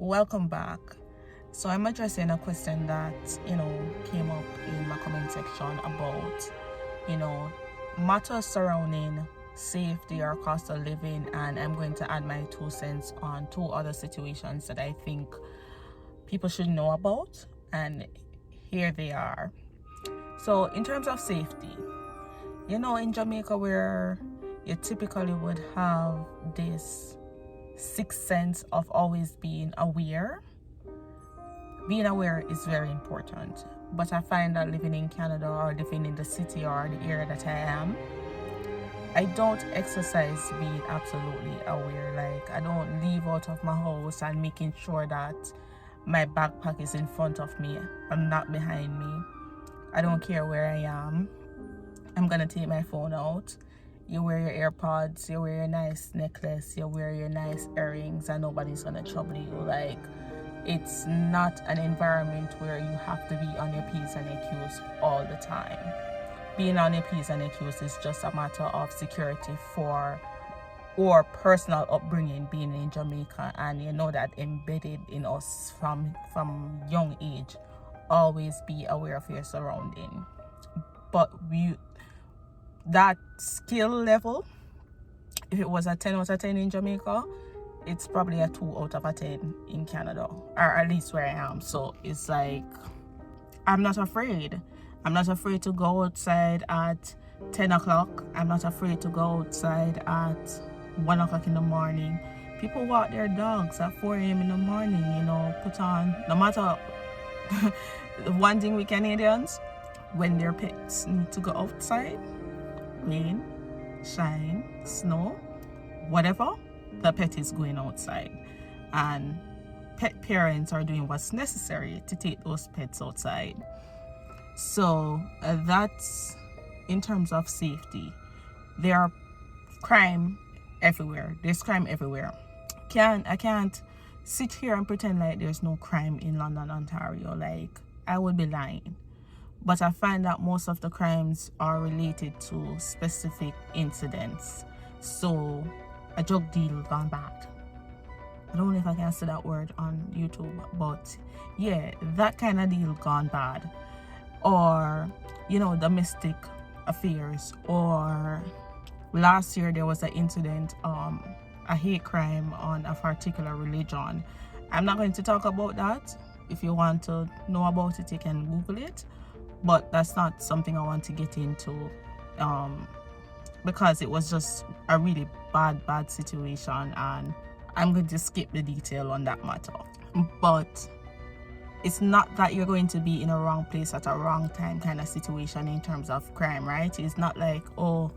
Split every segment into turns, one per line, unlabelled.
welcome back. So I'm addressing a question that came up in my comment section about matters surrounding safety or cost of living, and I'm going to add my 2 cents on 2 other situations that I think people should know about, and here they are. So in terms of safety, in Jamaica, where you typically would have this sixth sense of always being aware. Being aware is very important. But I find that living in Canada or living in the city or the area that I am, I don't exercise being absolutely aware. Like, I don't leave out of my house and making sure that my backpack is in front of me and not behind me. I don't care where I am. I'm gonna take my phone out. You wear your AirPods, you wear your nice necklace, you wear your nice earrings, and nobody's gonna trouble you. Like, it's not an environment where you have to be on your P's and your Q's all the time. Being on your P's and your Q's is just a matter of security for or personal upbringing, being in Jamaica, and that embedded in us from young age. Always be aware of your surrounding. But that skill level, if it was a 10 out of 10 in Jamaica, it's probably a 2 out of a 10 in Canada, or at least where I am. So it's like, I'm not afraid. I'm not afraid to go outside at 10 o'clock. I'm not afraid to go outside at 1 o'clock in the morning. People walk their dogs at 4 a.m. in the morning, put on, no matter the one thing with Canadians, when their pets need to go outside, rain, shine, snow, whatever, the pet is going outside, and pet parents are doing what's necessary to take those pets outside. So that's in terms of safety. There are crime everywhere. There's crime everywhere. I can't sit here and pretend like there's no crime in London, Ontario. Like, I would be lying. But I find that most of the crimes are related to specific incidents. So, a drug deal gone bad. I don't know if I can say that word on YouTube, but yeah, that kind of deal gone bad. Or, domestic affairs. Or last year there was an incident, a hate crime on a particular religion. I'm not going to talk about that. If you want to know about it, you can Google it. But that's not something I want to get into, because it was just a really bad situation, and I'm going to skip the detail on that matter. But it's not that you're going to be in a wrong place at a wrong time kind of situation in terms of crime, right? It's not like, oh,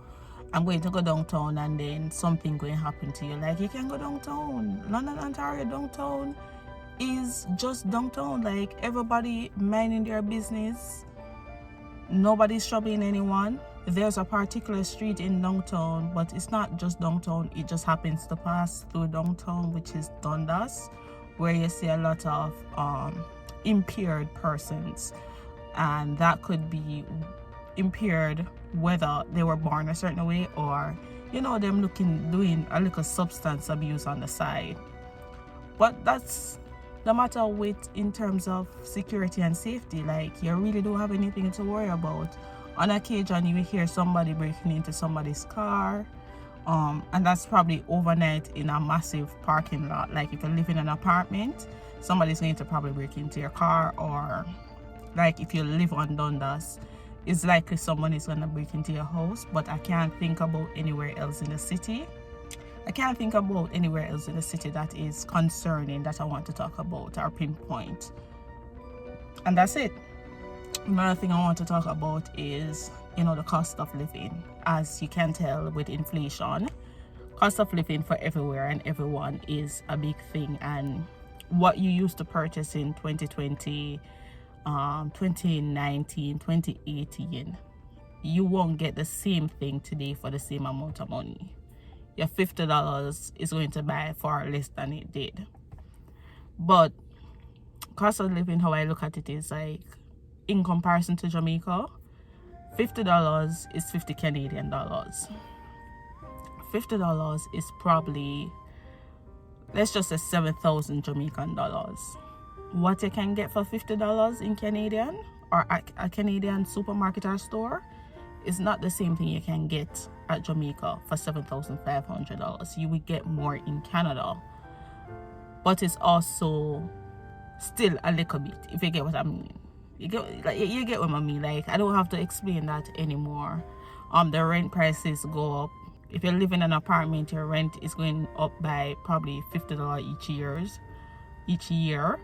I'm going to go downtown and then something going to happen to you. Like, you can go downtown. London, Ontario downtown is just downtown. Like, everybody minding their business. Nobody's troubling anyone. There's a particular street in downtown, but it's not just downtown. It just happens to pass through downtown, which is Dundas, where you see a lot of impaired persons, and that could be impaired whether they were born a certain way or them doing a little substance abuse on the side. But that's the matter with in terms of security and safety. Like, you really don't have anything to worry about. On occasion you will hear somebody breaking into somebody's car, and that's probably overnight in a massive parking lot. Like, if you live in an apartment, somebody's going to probably break into your car. Or like, if you live on Dundas, it's likely someone is going to break into your house. But I can't think about anywhere else in the city. That is concerning that I want to talk about or pinpoint. And that's it. Another thing I want to talk about is, the cost of living. As you can tell with inflation, cost of living for everywhere and everyone is a big thing. And what you used to purchase in 2020, 2019, 2018, you won't get the same thing today for the same amount of money. Your $50 is going to buy far less than it did. But cost of living, how I look at it, is like, in comparison to Jamaica, $50 is 50 Canadian dollars. $50 is probably let's just say 7,000 Jamaican dollars. What you can get for $50 in Canadian or a Canadian supermarket or store is not the same thing you can get at Jamaica for $7,500. You will get more in Canada, but it's also still a little bit, if you get what I mean. You get what I mean. Like, I don't have to explain that anymore. The rent prices go up. If you live in an apartment, your rent is going up by probably $50 each year.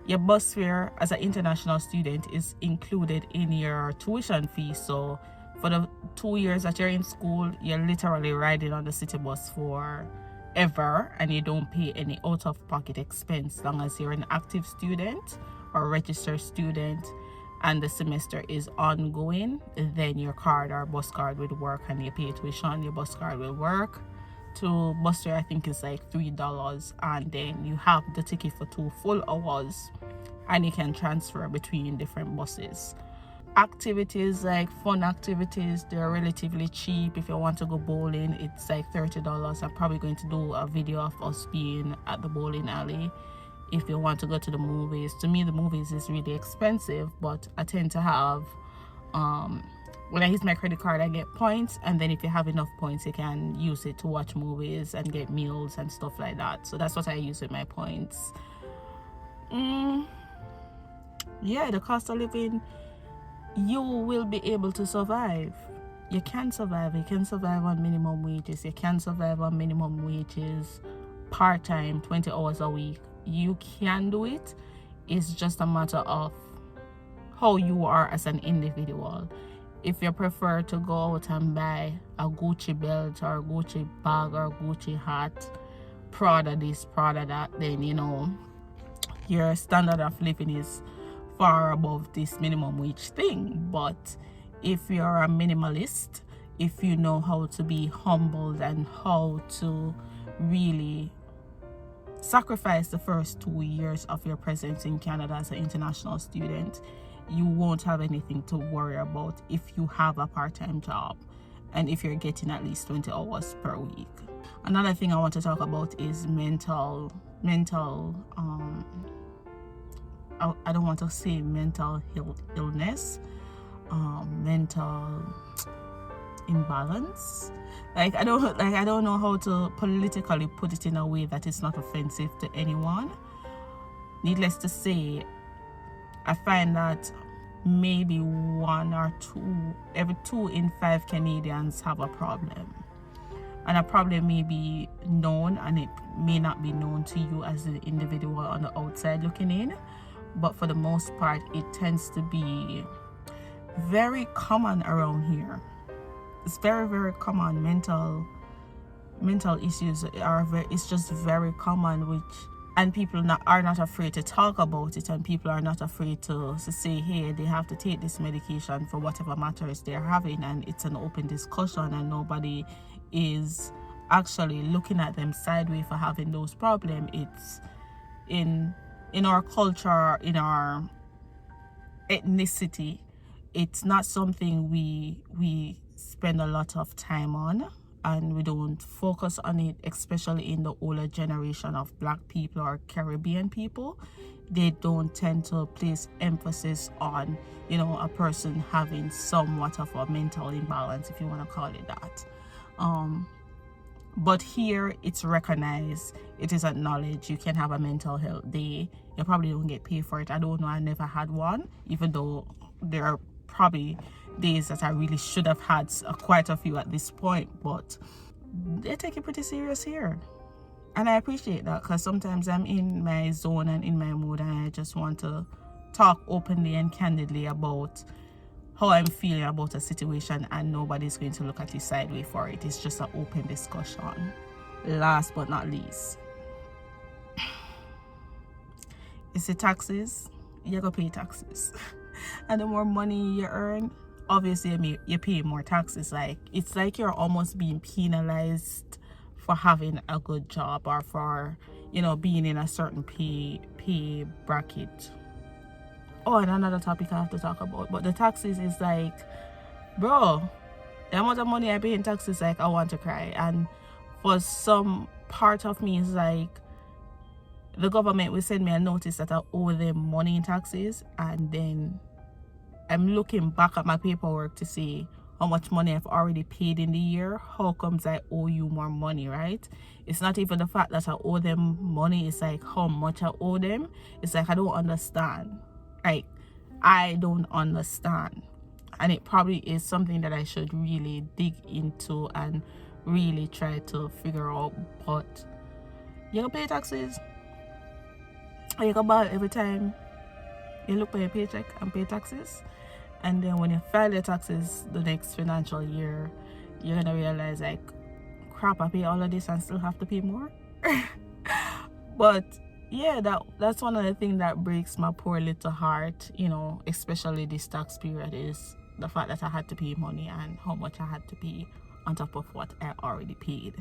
Your bus fare as an international student is included in your tuition fee. So for the 2 years that you're in school, you're literally riding on the city bus forever, and you don't pay any out-of-pocket expense as long as you're an active student or registered student and the semester is ongoing. Then your card or bus card will work and you pay tuition. Your bus card will work. To bus fare, I think it's like $3, and then you have the ticket for 2 full hours and you can transfer between different buses. Activities, like fun activities, they're relatively cheap. If you want to go bowling, it's like $30. I'm probably going to do a video of us being at the bowling alley. If you want to go to the movies, to me the movies is really expensive, but I tend to have when I use my credit card, I get points, and then if you have enough points, you can use it to watch movies and get meals and stuff like that. So that's what I use with my points. Yeah, the cost of living, you will be able to survive. You can survive. You can survive on minimum wages. You can survive on minimum wages, part-time, 20 hours a week. You can do it. It's just a matter of how you are as an individual. If you prefer to go out and buy a Gucci belt or a Gucci bag or a Gucci hat, Prada this, Prada that, then your standard of living is far above this minimum wage thing. But if you're a minimalist, if you know how to be humbled and how to really sacrifice the first 2 years of your presence in Canada as an international student, you won't have anything to worry about if you have a part-time job and if you're getting at least 20 hours per week. Another thing I want to talk about is mental I don't want to say mental illness, mental imbalance. I don't know how to politically put it in a way that it's not offensive to anyone. Needless to say, I find that maybe 1 or 2, every 2 in 5 Canadians have a problem. And a problem may be known and it may not be known to you as an individual on the outside looking in. But for the most part, it tends to be very common around here. It's very, very common. Mental issues it's just very common, and people are not afraid to talk about it, and people are not afraid to say, hey, they have to take this medication for whatever matters they're having, and it's an open discussion, and nobody is actually looking at them sideways for having those problems. It's in our culture, in our ethnicity, it's not something we spend a lot of time on, and we don't focus on it, especially in the older generation of Black people or Caribbean people. They don't tend to place emphasis on, a person having somewhat of a mental imbalance, if you want to call it that. But here it's recognized, it is acknowledged. You can have a mental health day. You probably don't get paid for it. I don't know, I never had one, even though there are probably days that I really should have had quite a few at this point, but they take it pretty serious here. And I appreciate that, because sometimes I'm in my zone and in my mood, and I just want to talk openly and candidly about how I'm feeling about a situation, and nobody's going to look at you sideways for it. It's just an open discussion. Last but not least, it's the taxes. You gotta pay taxes. And the more money you earn, obviously you pay more taxes. It's like you're almost being penalized for having a good job, or for being in a certain pay bracket. Oh, and another topic I have to talk about, but the taxes is like, bro, the amount of money I pay in taxes, I want to cry. And for some part of me is like, the government will send me a notice that I owe them money in taxes, and then I'm looking back at my paperwork to see how much money I've already paid in the year. How comes I owe you more money, right? It's not even the fact that I owe them money, it's like how much I owe them. It's like I don't understand. Like, I don't understand. And it probably is something that I should really dig into and really try to figure out. But you gotta pay taxes. And you can buy every time you look for your paycheck and pay taxes. And then when you file your taxes the next financial year, you're gonna realize like, crap, I pay all of this and still have to pay more. But yeah, that's one of the things that breaks my poor little heart, you know, especially this tax period, is the fact that I had to pay money and how much I had to pay on top of what I already paid.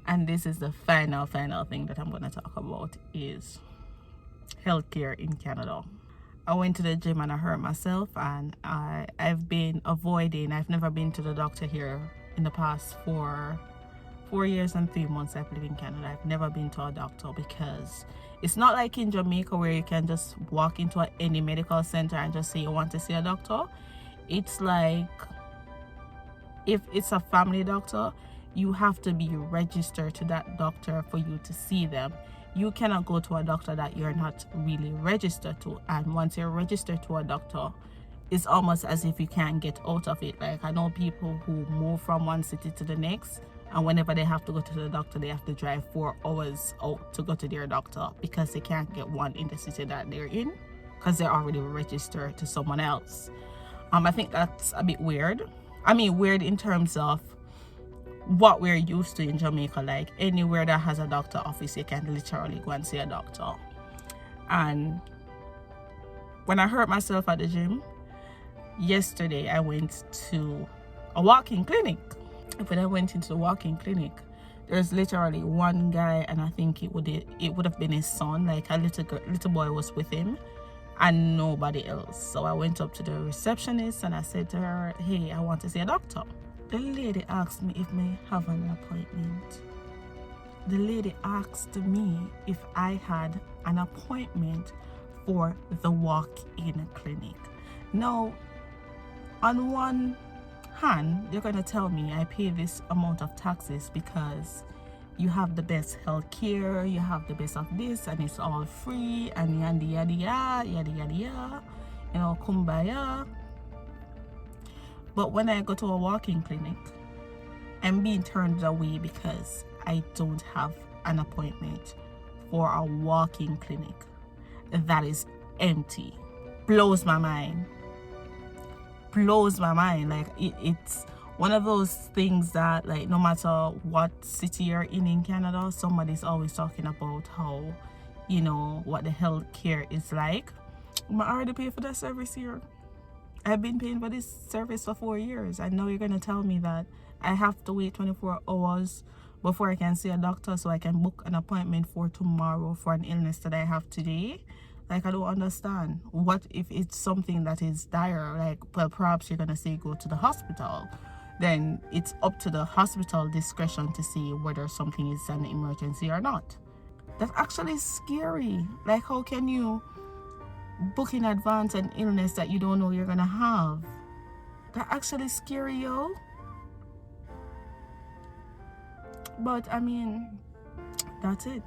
And this is the final thing that I'm going to talk about, is healthcare in Canada. I went to the gym and I hurt myself, and I've been avoiding. I've never been to the doctor here in the past 4 years and 3 months I've lived in Canada. I've never been to a doctor, because it's not like in Jamaica where you can just walk into any medical center and just say you want to see a doctor. It's like, if it's a family doctor, you have to be registered to that doctor for you to see them. You cannot go to a doctor that you're not really registered to. And once you're registered to a doctor, it's almost as if you can't get out of it. Like, I know people who move from one city to the next, and whenever they have to go to the doctor, they have to drive 4 hours out to go to their doctor, because they can't get one in the city that they're in, because they're already registered to someone else. I think that's a bit weird. I mean, weird in terms of what we're used to in Jamaica. Like, anywhere that has a doctor office, you can literally go and see a doctor. And when I hurt myself at the gym yesterday, I went to a walk-in clinic. When I went into the walk-in clinic, there's literally one guy, and I think it would have been his son. Like, a little boy was with him, and nobody else. So I went up to the receptionist and I said to her, hey, I want to see a doctor. The lady asked me if I have an appointment. The lady asked me if I had an appointment for the walk-in clinic. Now, on one hand, you're going to tell me I pay this amount of taxes because you have the best health care, you have the best of this, and it's all free, and yada yada yada yada yada yada, you know, kumbaya. But when I go to a walk-in clinic, I'm being turned away because I don't have an appointment for a walk-in clinic that is empty. Blows my mind. Like, it's one of those things that, like, no matter what city you're in Canada, somebody's always talking about how, you know, what the health care is like. I already paid for that service here. I've been paying for this service for 4 years. I know you're going to tell me that I have to wait 24 hours before I can see a doctor so I can book an appointment for tomorrow for an illness that I have today. Like, I don't understand. What if it's something that is dire? Like, well, perhaps you're going to say go to the hospital. Then it's up to the hospital discretion to see whether something is an emergency or not. That's actually scary. Like, how can you book in advance an illness that you don't know you're going to have? That's actually scary, yo. But, I mean, that's it.